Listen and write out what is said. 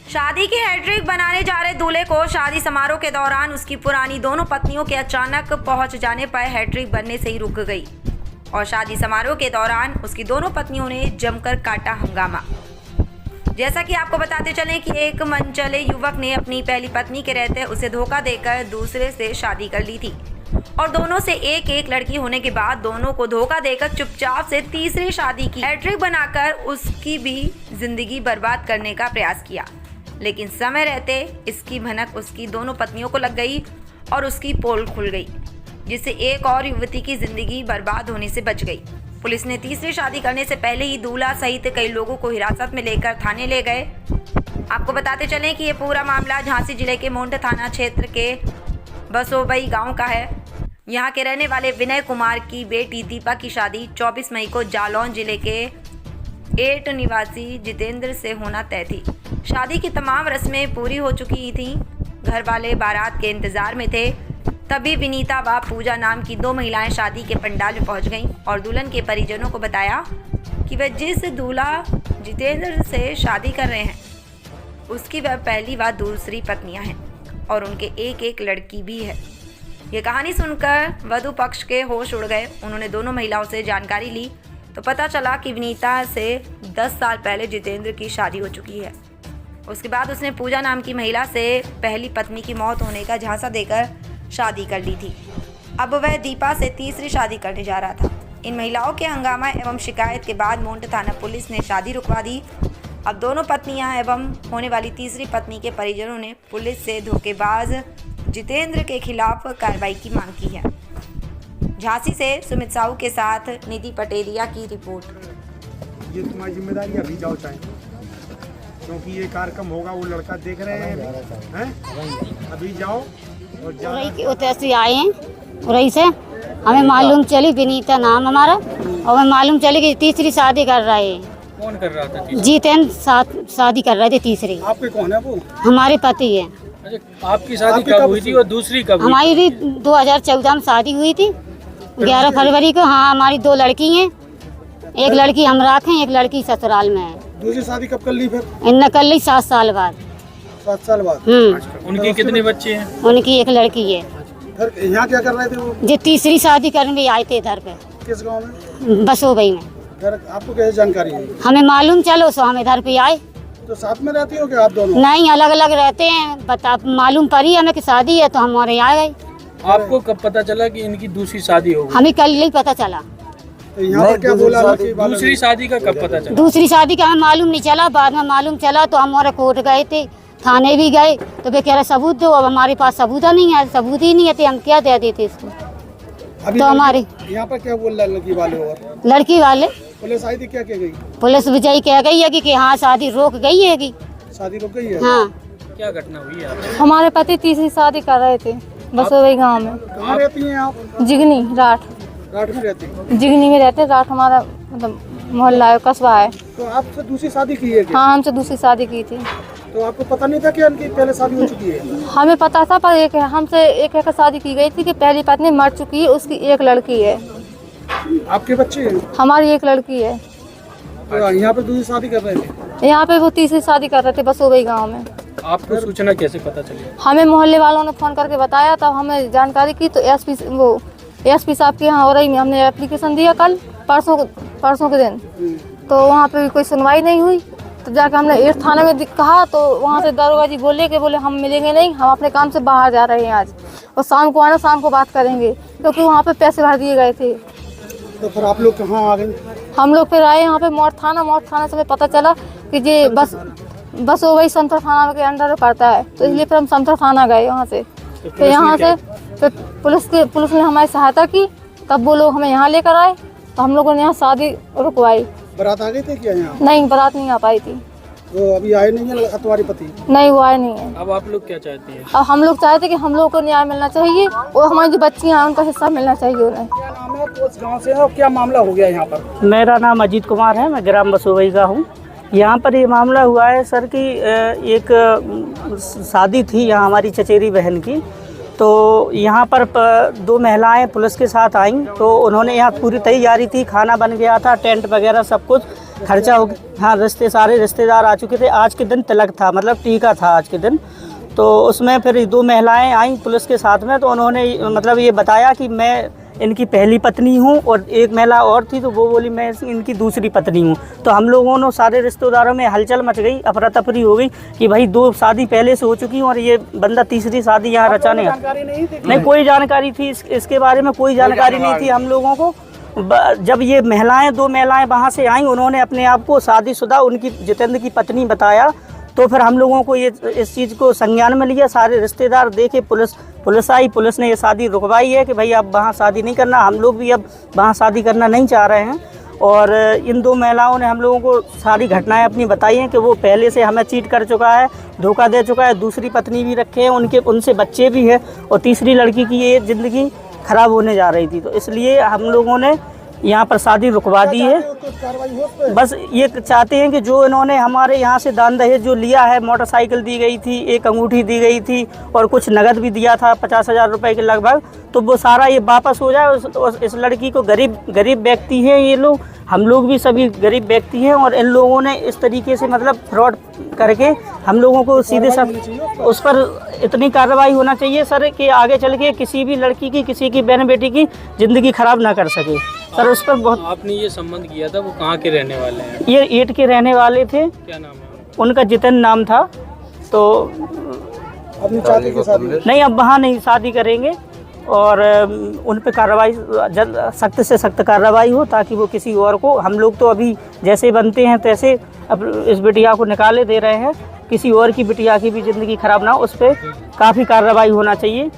शादी की हैट्रिक बनाने जा रहे दूल्हे को शादी समारोह के दौरान उसकी पुरानी दोनों पत्नियों के अचानक पहुंच जाने पर हैट्रिक बनने से ही रुक गई और शादी समारोह के दौरान उसकी दोनों पत्नियों ने जमकर काटा हंगामा। जैसा कि आपको बताते चलें कि एक मनचले युवक ने अपनी पहली पत्नी के रहते उसे धोखा देकर दूसरे से शादी कर ली थी और दोनों से एक एक लड़की होने के बाद दोनों को धोखा देकर चुपचाप से तीसरी शादी की हैट्रिक बनाकर उसकी भी जिंदगी बर्बाद करने का प्रयास किया। लेकिन समय रहते इसकी भनक उसकी दोनों पत्नियों को लग गई और उसकी पोल खुल गई, जिससे एक और युवती की जिंदगी बर्बाद होने से बच गई। पुलिस ने तीसरी शादी करने से पहले ही दूल्हा सहित कई लोगों को हिरासत में लेकर थाने ले गए। आपको बताते चलें कि ये पूरा मामला झांसी जिले के मोंट थाना क्षेत्र के बसोबई गांव का है। यहां के रहने वाले विनय कुमार की बेटी दीपा की शादी 24 मई को जालौन जिले के एट निवासी जितेंद्र से होना तय थी। शादी की तमाम रस्में पूरी हो चुकी थीं। घर वाले बारात के इंतजार में थे। तभी विनीता व पूजा नाम की दो महिलाएं शादी के पंडाल में पहुंच गईं और दुल्हन के परिजनों को बताया कि वह जिस दूल्हा जितेंद्र से शादी कर रहे हैं उसकी वह पहली व दूसरी पत्नियां हैं और उनके एक एक लड़की भी है। ये कहानी सुनकर वधू पक्ष के होश उड़ गए। उन्होंने दोनों महिलाओं से जानकारी ली तो पता चला कि विनीता से 10 साल पहले जितेंद्र की शादी हो चुकी है। उसके बाद उसने पूजा नाम की महिला से पहली पत्नी की मौत होने का झांसा देकर शादी कर ली थी। अब वह दीपा से तीसरी शादी करने जा रहा था। इन महिलाओं के हंगामा एवं शिकायत के बाद मोंट थाना पुलिस ने शादी रुकवा दी। अब दोनों पत्नियां एवं होने वाली तीसरी पत्नी के परिजनों ने पुलिस से धोखेबाज जितेंद्र के खिलाफ कार्रवाई की मांग की है। झांसी से सुमित साहू के साथ निधि पटेलिया की रिपोर्ट। ये तुम्हारी जिम्मेदारी है, अभी जाओ चाहे, क्योंकि ये कार्यक्रम होगा, वो लड़का देख रहे हैं, अभी जाओ। उतर से आए हैं उरई से, हमें मालूम चली विनीता नाम हमारा, और हमें मालूम चली कि तीसरी शादी कर रहे हैं। कौन कर रहा था? जितेंद्र शादी कर रहे थे तीसरी। आपके कौन है वो? हमारे पति है। अच्छा, आपकी शादी कब हुई थी और दूसरी कब? हमारी 2014 में शादी हुई थी, 11 फरवरी को। हाँ, हमारी 2 लड़की हैं, एक लड़की हम रखें, एक लड़की ससुराल में है। दूसरी शादी कब कर ली फिर? इनने कर ली 7 साल बाद। 7 साल बाद? उनके कितने बच्चे हैं? उनकी एक लड़की है। यहाँ क्या कर रहे थे वो? जो तीसरी शादी करने भी आए थे इधर पे। किस गांव में? बसोबई में। आपको कैसे जानकारी है? हमें मालूम चलो सो हम इधर पे आए। तो साथ में रहती हो क्या आप दोनों? नहीं, अलग अलग रहते हैं। बता मालूम पड़ी हमें कि शादी है तो हम हमारे आ गए। आपको कब पता चला कि इनकी दूसरी शादी हो गई? हमें कल ही पता चला। तो यहाँ पर क्या बोला? दूसरी शादी का कब पता चला? दूसरी शादी का हमें मालूम नहीं चला, बाद में मालूम चला तो हम हमारे कोर्ट गए थे, थाने भी गए तो वे कह रहे सबूत दो। अब हमारे पास सबूत नहीं है, सबूत ही नहीं है तो हम क्या दे देते इसको। अभी तो हमारे यहाँ पर क्या बोल रहा है लड़की वाले? और लड़की वाले पुलिस आई थी, क्या कह गई? पुलिस विजयी कह गई है कि हाँ शादी रोक गई है कि शादी रुक गई है। हाँ, क्या घटना हुई है? हमारे पति तीसरी शादी कर रहे थे बसोबई गांव में। कहाँ रहती हैं आप? जिगनी राठ में रहती? जिगनी में रहते। राठ हमारा मतलब मोहल्ला है, कस्बा है। तो आपसे दूसरी शादी की है क्या? हाँ, हमसे दूसरी शादी की थी। तो आपको पता नहीं था कि उनकी पहले शादी हो चुकी है? हमें पता था, पर हमसे एक शादी की गई थी कि पहली पत्नी मर चुकी है, उसकी एक लड़की है। आपके बच्चे हैं? हमारी एक लड़की है। तो यहाँ पे दूसरी शादी कर रहे थे? यहाँ पे वो तीसरी शादी कर रहे थे बसोबई गाँव में। आपको सूचना कैसे पता चली? हमें मोहल्ले वालों ने फोन करके बताया, तब हमें जानकारी की। तो एसपी साहब के यहाँ औरई में हमने एप्लीकेशन दिया कल परसों के दिन। तो वहाँ पे भी कोई सुनवाई नहीं हुई। तो जाकर हमने 8 थाने में कहा तो वहाँ से दरोगा जी बोले हम मिलेंगे नहीं, हम अपने काम से बाहर जा रहे हैं आज, और शाम को आना, शाम को बात करेंगे, क्योंकि वहाँ पे पैसे भर दिए गए थे। तो फिर आप लोग कहाँ आ गए? हम लोग फिर आए यहाँ पे मोट थाना से पता चला कि ये बस वही समथर थाना के अंडर पड़ता है, तो इसलिए फिर हम समथर थाना गए वहाँ से। तो यहाँ से फिर पुलिस ने हमारी सहायता की, तब वो लोग हमें यहाँ लेकर आए, तो हम लोगों ने यहाँ शादी रुकवाई। बारात आ गई थी क्या यहाँ? नहीं, बारात नहीं आ पाई थी। तो अभी आए नहीं है तुम्हारे पति? नहीं, वो आए नहीं है। अब आप लोग क्या चाहते हैं? अब हम लोग चाहते कि हम लोग को न्याय मिलना चाहिए और हमारी जो बच्चियाँ हैं उनका हिस्सा मिलना चाहिए उन्हें। क्या नाम है? उस गाँव से और क्या मामला हो गया यहाँ पर? मेरा नाम अजीत कुमार है, मैं ग्राम बसोबई का हूँ। यहाँ पर ये मामला हुआ है सर कि एक शादी थी यहाँ हमारी चचेरी बहन की। तो यहाँ पर 2 महिलाएं पुलिस के साथ आईं, तो उन्होंने यहाँ पूरी तैयारी थी, खाना बन गया था, टेंट वगैरह सब कुछ, खर्चा हो गया। हाँ, सारे रिश्तेदार आ चुके थे। आज के दिन तिलक था, मतलब टीका था आज के दिन। तो उसमें फिर 2 महिलाएं आई पुलिस के साथ में, तो उन्होंने मतलब ये बताया कि मैं इनकी पहली पत्नी हूँ, और एक महिला और थी तो वो बोली मैं इनकी दूसरी पत्नी हूँ। तो हम लोगों ने सारे रिश्तेदारों में हलचल मच गई, अफरा तफरी हो गई कि भाई 2 शादी पहले से हो चुकी और ये बंदा तीसरी शादी यहाँ रचाने नहीं, कोई जानकारी थी इसके बारे में, कोई जानकारी नहीं थी हम लोगों को। जब ये 2 महिलाएं वहाँ से आई, उन्होंने अपने आप को शादीशुदा उनकी जितेंद्र की पत्नी बताया, तो फिर हम लोगों को ये इस चीज़ को संज्ञान में लिया। सारे रिश्तेदार देखे, पुलिस आई, पुलिस ने ये शादी रुकवाई है कि भाई अब वहाँ शादी नहीं करना। हम लोग भी अब वहाँ शादी करना नहीं चाह रहे हैं। और इन 2 महिलाओं ने हम लोगों को सारी घटनाएं अपनी बताई हैं कि वो पहले से हमें चीट कर चुका है, धोखा दे चुका है, दूसरी पत्नी भी रखे हैं, उनसे बच्चे भी हैं, और तीसरी लड़की की ये ज़िंदगी ख़राब होने जा रही थी। तो इसलिए हम लोगों ने यहाँ पर शादी रुकवा दी है। बस ये चाहते हैं कि जो इन्होंने हमारे यहाँ से दान दहेज जो लिया है, मोटरसाइकिल दी गई थी, एक अंगूठी दी गई थी और कुछ नगद भी दिया था 50,000 रुपये के लगभग, तो वो सारा ये वापस हो जाए। इस लड़की को गरीब व्यक्ति हैं ये लोग, हम लोग भी सभी गरीब व्यक्ति हैं, और इन लोगों ने इस तरीके से मतलब फ्रॉड करके हम लोगों को सीधे उस पर इतनी कार्रवाई होना चाहिए सर कि आगे चल के किसी भी लड़की की, किसी की बहन बेटी की ज़िंदगी ख़राब ना कर सके सर। उस पर बहुत आपने ये संबंध किया था, वो कहाँ के रहने वाले हैं? ये ईट के रहने वाले थे। क्या नाम है उनका? जितेंद्र नाम था। तो अपनी चाची के साथ नहीं, अब वहाँ नहीं शादी करेंगे, और उन पर कार्रवाई सख्त से सख्त कार्रवाई हो, ताकि वो किसी और को, हम लोग तो अभी जैसे बनते हैं तैसे अब इस बिटिया को निकाले दे रहे हैं, किसी और की बिटिया की भी ज़िंदगी ख़राब ना हो, उस पर काफ़ी कार्रवाई होना चाहिए।